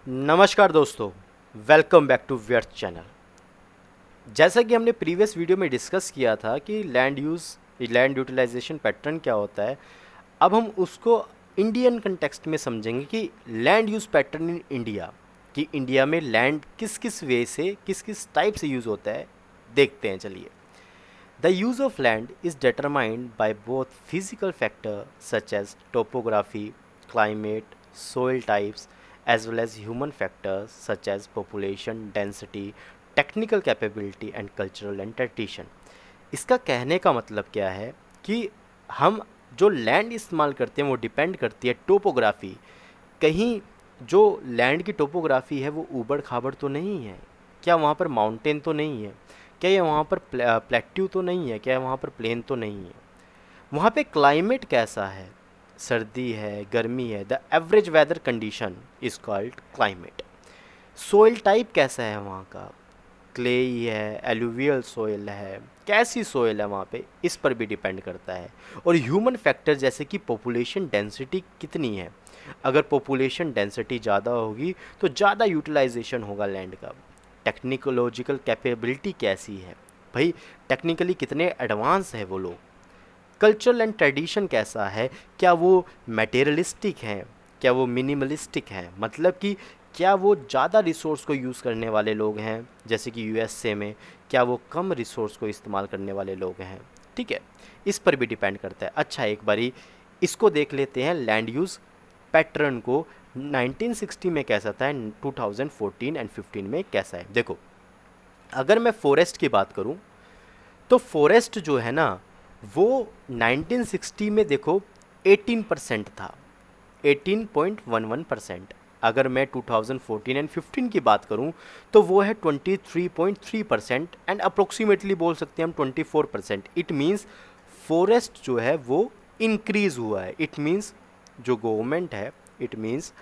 नमस्कार दोस्तों, welcome back to व्यर्थ चैनल। जैसा कि हमने प्रीवियस वीडियो में डिस्कस किया था कि लैंड यूटिलाइजेशन पैटर्न क्या होता है। अब हम उसको इंडियन कंटेक्स्ट में समझेंगे कि land use pattern in India, कि इंडिया में लैंड किस किस वे से किस किस टाइप से यूज़ होता है। देखते हैं, चलिए। The use of land is determined by both physical factors such as topography, climate, soil types, as well as human factors such as population density, technical capability and cultural and tradition। इसका कहने का मतलब क्या है कि हम जो land इस्तेमाल करते हैं वो डिपेंड करती है टोपोग्राफी। कहीं जो लैंड की टोपोग्राफी है वो ऊबड़ खाबड़ तो नहीं है, क्या वहाँ पर माउंटेन तो नहीं है, क्या ये वहाँ पर प्लेट्यू तो नहीं है, क्या वहाँ पर प्लेन तो नहीं है। वहाँ पे क्लाइमेट कैसा है, सर्दी है, गर्मी है, the average weather condition is cold climate. Soil type कैसा है वहाँ का, क्लेई है, एलुवियल सोइल है, कैसी सोइल है वहाँ पे, इस पर भी डिपेंड करता है। और ह्यूमन फैक्टर जैसे कि पॉपुलेशन डेंसिटी कितनी है, अगर पॉपुलेशन डेंसिटी ज़्यादा होगी तो ज़्यादा यूटिलाइजेशन होगा लैंड का। टेक्निकोलॉजिकल कैपेबिलिटी कैसी है, भाई टेक्निकली कितने एडवांस है वो लोग। कल्चरल एंड ट्रेडिशन कैसा है, क्या वो मटेरियलिस्टिक हैं, क्या वो मिनिमलिस्टिक हैं, मतलब कि क्या वो ज़्यादा रिसोर्स को यूज़ करने वाले लोग हैं, जैसे कि यूएसए में क्या वो कम रिसोर्स को इस्तेमाल करने वाले लोग हैं। ठीक है, इस पर भी डिपेंड करता है। अच्छा, एक बारी इसको देख लेते हैं, लैंड यूज़ पैटर्न को 1960 में कैसा था, 2014 एंड 15 में कैसा है। देखो, अगर मैं फॉरेस्ट की बात करूं तो फॉरेस्ट जो है ना वो 1960 में देखो 18% था, 18.11%। अगर मैं 2014 एंड 15 की बात करूं तो वो है 23.3% एंड अप्रोक्सीमेटली बोल सकते हैं हम 24%। इट मीन्स फॉरेस्ट जो है वो इंक्रीज़ हुआ है। इट मीन्स जो गवर्नमेंट है, इट मीन्स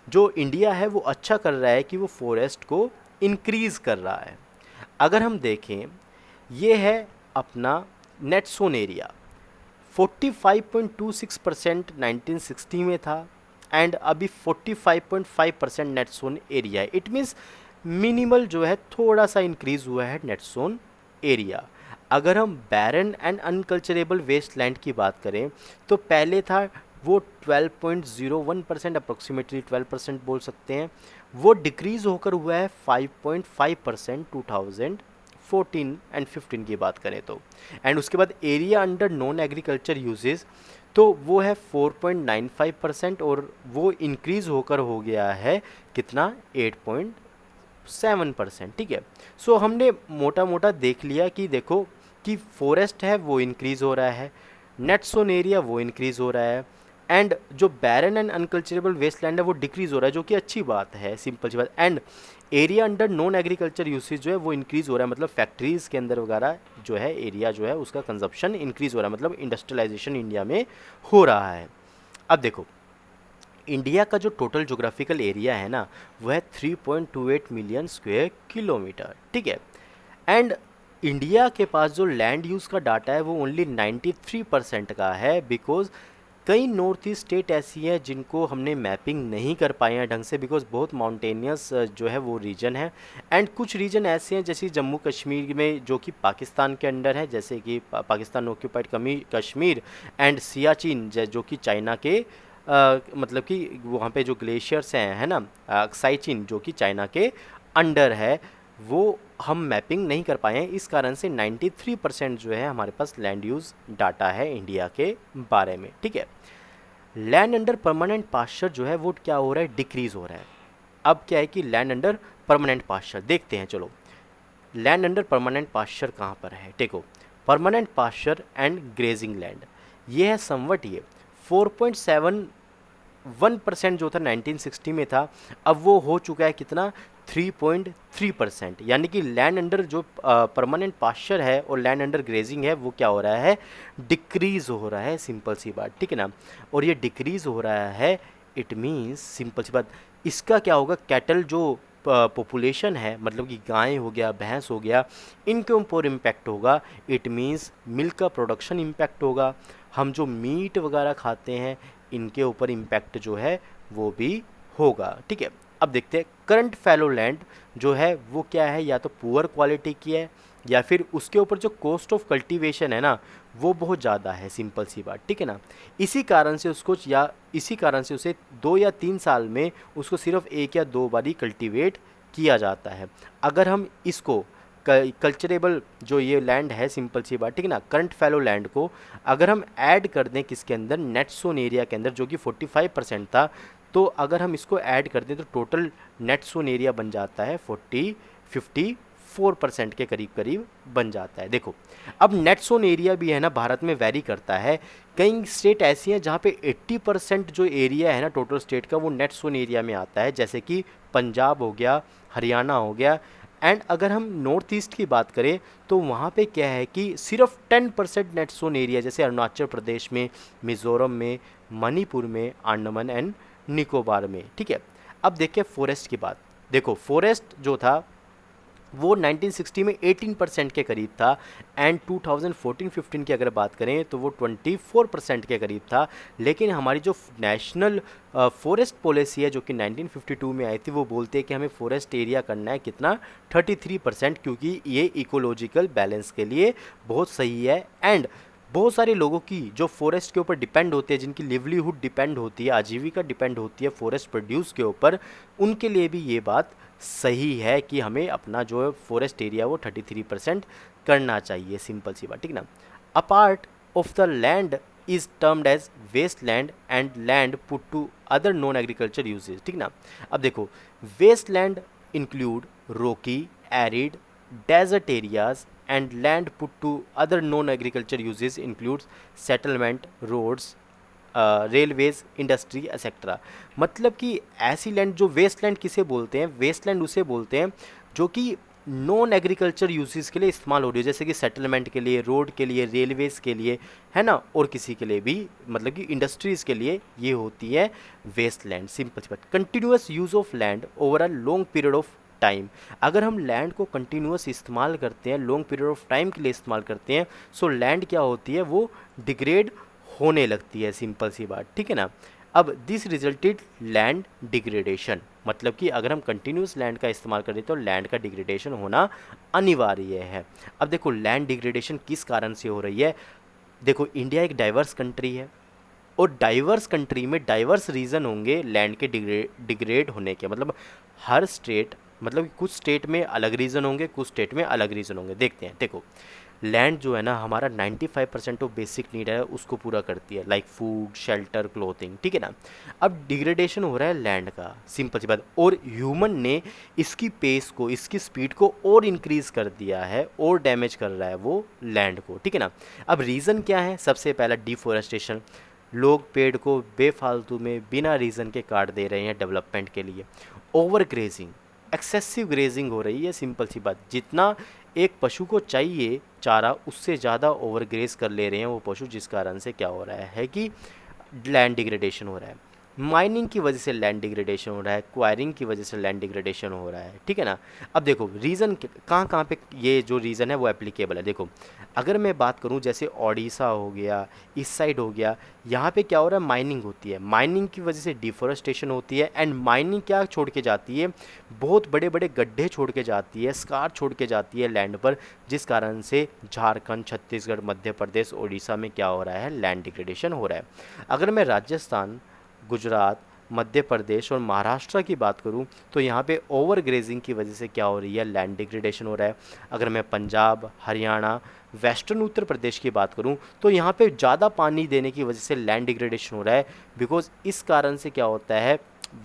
जो इंडिया है वो अच्छा कर रहा है कि वो फॉरेस्ट को इंक्रीज़ कर रहा है। अगर हम देखें, ये है अपना नेट सोन एरिया, 45.26% 1960 में था एंड अभी 45.5% नेट सोन एरिया है। इट मीन्स मिनिमल जो है थोड़ा सा इंक्रीज़ हुआ है नेट सोन एरिया। अगर हम बैरन एंड अनकल्चरेबल वेस्ट लैंड की बात करें तो पहले था वो 12.01%, अप्रोक्सीमेटली 12% बोल सकते हैं, वो डिक्रीज़ होकर हुआ है 5.5% 2014 एंड 15 की बात करें तो। एंड उसके बाद area under non agriculture uses तो वो है 4.95% और वो इंक्रीज़ होकर हो गया है कितना, 8.7%। ठीक है, सो हमने मोटा मोटा देख लिया कि देखो कि फॉरेस्ट है वो इंक्रीज़ हो रहा है, नेट सोन एरिया वो इंक्रीज़ हो रहा है, एंड जो बैरन एंड अनकल्चरेबल वेस्ट लैंड है वो डिक्रीज़ हो रहा है, जो कि अच्छी बात है, सिंपल सी बात। And area under non agriculture usage जो है वो इंक्रीज़ हो रहा है, मतलब फैक्ट्रीज़ के अंदर वगैरह जो है एरिया जो है उसका कंजप्शन इंक्रीज़ हो रहा है, मतलब इंडस्ट्रियलाइजेशन इंडिया में हो रहा है। अब देखो, इंडिया का जो टोटल जोग्राफिकल एरिया है ना वो है 3.28 मिलियन स्क्वायर किलोमीटर। ठीक है, एंड इंडिया के पास जो लैंड यूज़ का डाटा है वो ओनली 93% का है, बिकॉज कई नॉर्थ ईस्ट स्टेट ऐसी हैं जिनको हमने मैपिंग नहीं कर पाए हैं ढंग से, बिकॉज बहुत माउंटेनियस जो है वो रीजन है। एंड कुछ रीजन ऐसे हैं जैसे जम्मू कश्मीर में जो कि पाकिस्तान के अंडर है, जैसे कि पाकिस्तान ऑक्यूपाइड कश्मीर, एंड सियाचिन जो कि चाइना के मतलब कि वहाँ पे जो ग्लेशियर्स हैं है ना, अक्साई जो कि चाइना के अंडर है, वो हम मैपिंग नहीं कर पाए हैं। इस कारण से 93% जो है हमारे पास लैंड यूज़ डाटा है इंडिया के बारे में। ठीक है, लैंड अंडर परमानेंट पास्चर जो है वो क्या हो रहा है, डिक्रीज़ हो रहा है। अब क्या है कि लैंड अंडर परमानेंट पास्चर देखते हैं, चलो लैंड अंडर परमानेंट पास्चर कहाँ पर है। देखो, permanent pasture and grazing land, ये है समवट ये 4.71% जो था 1960 में था, अब वो हो चुका है कितना, 3.3%। यानी कि लैंड अंडर जो परमानेंट पास्चर है और लैंड अंडर ग्रेजिंग है वो क्या हो रहा है, डिक्रीज़ हो रहा है, सिंपल सी बात। ठीक है ना, और ये डिक्रीज़ हो रहा है, इट मीन्स सिंपल सी बात, इसका क्या होगा, कैटल जो पॉपुलेशन है, मतलब कि गाय हो गया, भैंस हो गया, इनके ऊपर इम्पैक्ट होगा। इट मीन्स मिल्क का प्रोडक्शन इम्पैक्ट होगा, हम जो मीट वगैरह खाते हैं इनके ऊपर इम्पैक्ट जो है वो भी होगा। ठीक है, अब देखते हैं करंट फैलो लैंड जो है वो क्या है, या तो पुअर क्वालिटी की है या फिर उसके ऊपर जो कॉस्ट ऑफ कल्टीवेशन है ना वो बहुत ज़्यादा है, सिंपल सी बात। ठीक है ना, इसी कारण से उसको, या इसी कारण से उसे 2 या 3 साल में उसको सिर्फ 1 या 2 बार ही कल्टीवेट किया जाता है। अगर हम इसको कल्चरेबल जो ये लैंड है, सिंपल सी बात, ठीक है ना, करंट फैलो लैंड को अगर हम ऐड कर दें किसके अंदर, नेट सोन एरिया के अंदर, जो कि 45% था, तो अगर हम इसको ऐड कर दें तो टोटल नेट सोन एरिया बन जाता है 54% के करीब करीब बन जाता है। देखो, अब नेट सोन एरिया भी है ना भारत में वेरी करता है। कई स्टेट ऐसी हैं जहाँ पे 80% जो एरिया है ना टोटल स्टेट का वो नेट सोन एरिया में आता है, जैसे कि पंजाब हो गया, हरियाणा हो गया। एंड अगर हम नॉर्थ ईस्ट की बात करें तो वहाँ पे क्या है कि सिर्फ 10% नेट सोन एरिया, जैसे अरुणाचल प्रदेश में, मिज़ोरम में, मणिपुर में, अंडमान एंड निकोबार में। ठीक है, अब देखिए फॉरेस्ट की बात। देखो, फॉरेस्ट जो था वो 1960 में 18% के करीब था, एंड 2014-15 की अगर बात करें तो वो 24% के करीब था। लेकिन हमारी जो नेशनल फॉरेस्ट पॉलिसी है जो कि 1952 में आई थी, वो बोलते हैं कि हमें फॉरेस्ट एरिया करना है कितना, 33%, क्योंकि ये इकोलॉजिकल बैलेंस के लिए बहुत सही है। एंड बहुत सारे लोगों की जो फॉरेस्ट के ऊपर डिपेंड होते हैं, जिनकी लिवलीहुड डिपेंड होती है, आजीविका डिपेंड होती है फॉरेस्ट प्रोड्यूस के ऊपर, उनके लिए भी ये बात सही है कि हमें अपना जो फॉरेस्ट एरिया वो 33% करना चाहिए, सिंपल सी बात। ठीक ना, a part of the land is termed as waste land and land put to other non agriculture uses. ठीक ना, अब देखो, waste land include rocky, arid, desert areas, and land put to other non-agriculture uses includes settlement, roads, railways, industry etcetera. मतलब कि ऐसी land, जो waste land किसे बोलते हैं, वेस्ट लैंड उसे बोलते हैं जो कि नॉन एग्रीकल्चर यूजेस के लिए इस्तेमाल हो रही है, जैसे कि सेटलमेंट के लिए, रोड के लिए, रेलवेज़ के लिए, है ना, और किसी के लिए भी, मतलब कि इंडस्ट्रीज़ के लिए ये होती है वेस्ट लैंड, सिंपल सी बात। Continuous use of land over a long period of time. अगर हम लैंड को कंटिन्यूस इस्तेमाल करते हैं, लॉन्ग पीरियड ऑफ टाइम के लिए इस्तेमाल करते हैं, सो लैंड क्या होती है, वो डिग्रेड होने लगती है, सिंपल सी बात। ठीक है ना, अब दिस रिजल्टेड लैंड डिग्रेडेशन, मतलब कि अगर हम कंटिन्यूस लैंड का इस्तेमाल करें तो लैंड का डिग्रेडेशन होना अनिवार्य है। अब देखो, लैंड डिग्रेडेशन किस कारण से हो रही है। देखो, इंडिया एक डाइवर्स कंट्री है, और डाइवर्स कंट्री में डाइवर्स रीज़न होंगे लैंड के डिग्रेड होने के। मतलब हर स्टेट, मतलब कि कुछ स्टेट में अलग रीज़न होंगे, कुछ स्टेट में अलग रीज़न होंगे। देखते हैं, देखो, लैंड जो है ना हमारा 95% ऑफ बेसिक नीड है उसको पूरा करती है, लाइक फूड, शेल्टर, क्लोथिंग। ठीक है ना, अब डिग्रेडेशन हो रहा है लैंड का, सिंपल सी बात, और ह्यूमन ने इसकी पेस को, इसकी स्पीड को और इंक्रीज़ कर दिया है, और डैमेज कर रहा है वो लैंड को। ठीक है ना, अब रीज़न क्या है, सबसे पहला डिफॉरेस्टेशन। लोग पेड़ को बेफालतू में बिना रीज़न के काट दे रहे हैं डेवलपमेंट के लिए। ओवर ग्रेजिंग, एक्सेसिव ग्रेजिंग हो रही है, सिंपल सी बात। जितना एक पशु को चाहिए चारा, उससे ज़्यादा ओवर ग्रेज कर ले रहे हैं वो पशु, जिस कारण से क्या हो रहा है कि लैंड डिग्रेडेशन हो रहा है। माइनिंग की वजह से लैंड डिग्रेडेशन हो रहा है, क्वायरिंग की वजह से लैंड डिग्रेडेशन हो रहा है। ठीक है ना, अब देखो रीज़न कहाँ कहाँ पे ये जो रीज़न है वो एप्लीकेबल है। देखो, अगर मैं बात करूँ जैसे ओडिशा हो गया, इस साइड हो गया, यहाँ पे क्या हो रहा है, माइनिंग होती है, माइनिंग की वजह से डिफॉरेस्टेशन होती है। एंड माइनिंग क्या छोड़ के जाती है, बहुत बड़े बड़े गड्ढे छोड़ के जाती है, स्कार छोड़ के जाती है लैंड पर, जिस कारण से झारखंड, छत्तीसगढ़, मध्य प्रदेश, ओडिशा में क्या हो रहा है, लैंड डिग्रेडेशन हो रहा है। अगर मैं राजस्थान, गुजरात, मध्य प्रदेश और महाराष्ट्र की बात करूं तो यहाँ पे ओवर ग्रेजिंग की वजह से क्या हो रही है, लैंड डिग्रेडेशन हो रहा है। अगर मैं पंजाब, हरियाणा, वेस्टर्न उत्तर प्रदेश की बात करूं तो यहाँ पे ज़्यादा पानी देने की वजह से लैंड डिग्रेडेशन हो रहा है, बिकॉज इस कारण से क्या होता है,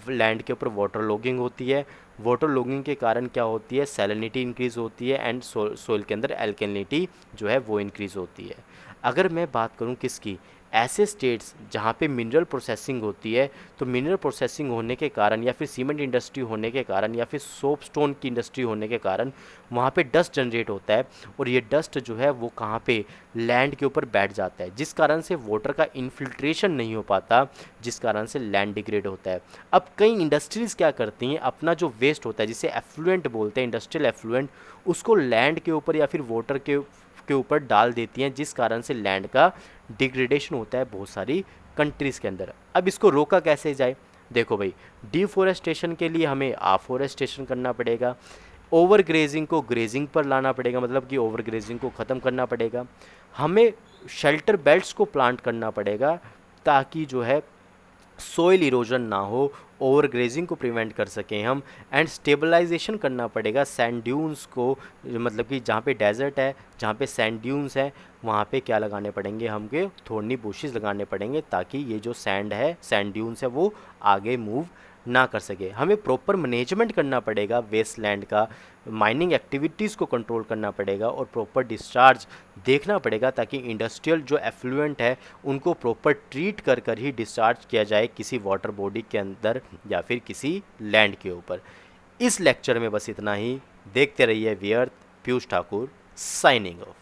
लैंड के ऊपर वाटर लॉगिंग होती है। वाटर लॉगिंग के कारण क्या होती है, सैलिनिटी इंक्रीज़ होती है, एंड सोइल के अंदर एल्कलिनिटी जो है वो इंक्रीज़ होती है। अगर मैं बात करूं किसकी, ऐसे स्टेट्स जहाँ पे मिनरल प्रोसेसिंग होती है, तो मिनरल प्रोसेसिंग होने के कारण, या फिर सीमेंट इंडस्ट्री होने के कारण, या फिर सोप स्टोन की इंडस्ट्री होने के कारण वहाँ पे डस्ट जनरेट होता है, और ये डस्ट जो है वो कहाँ पे, लैंड के ऊपर बैठ जाता है, जिस कारण से वाटर का इन्फिल्ट्रेशन नहीं हो पाता, जिस कारण से लैंड डिग्रेड होता है। अब कई इंडस्ट्रीज़ क्या करती हैं, अपना जो वेस्ट होता है, जिसे एफ्लुएंट बोलते हैं, इंडस्ट्रियल एफ्लुएंट, उसको लैंड के ऊपर या फिर वाटर के ऊपर डाल देती हैं, जिस कारण से लैंड का डिग्रेडेशन होता है बहुत सारी कंट्रीज़ के अंदर। अब इसको रोका कैसे जाए, देखो भाई, डिफोरेस्टेशन के लिए हमें आफ्लोरेस्टेशन करना पड़ेगा, ओवर ग्रेजिंग को ग्रेजिंग पर लाना पड़ेगा, मतलब कि ओवर ग्रेजिंग को ख़त्म करना पड़ेगा, हमें शेल्टर बेल्ट्स को प्लांट करना पड़ेगा ताकि जो है सोइल इरोजन ना हो, ओवर ग्रेजिंग को प्रिवेंट कर सकें हम, एंड स्टेबलाइजेशन करना पड़ेगा सैंड ड्यून्स को, मतलब कि जहाँ पे डेजर्ट है, जहाँ पे सैंड ड्यून्स है, वहाँ पे क्या लगाने पड़ेंगे, हमके थोर्नी बुशेस लगाने पड़ेंगे ताकि ये जो सैंड है, सैंड ड्यून्स है, वो आगे मूव ना कर सके। हमें प्रॉपर मैनेजमेंट करना पड़ेगा वेस्ट लैंड का, माइनिंग एक्टिविटीज़ को कंट्रोल करना पड़ेगा और प्रॉपर डिस्चार्ज देखना पड़ेगा ताकि इंडस्ट्रियल जो एफ्लुएंट है उनको प्रॉपर ट्रीट कर कर ही डिस्चार्ज किया जाए किसी वाटर बॉडी के अंदर या फिर किसी लैंड के ऊपर। इस लेक्चर में बस इतना ही। देखते रहिए we earth. Piyush Thakur signing of.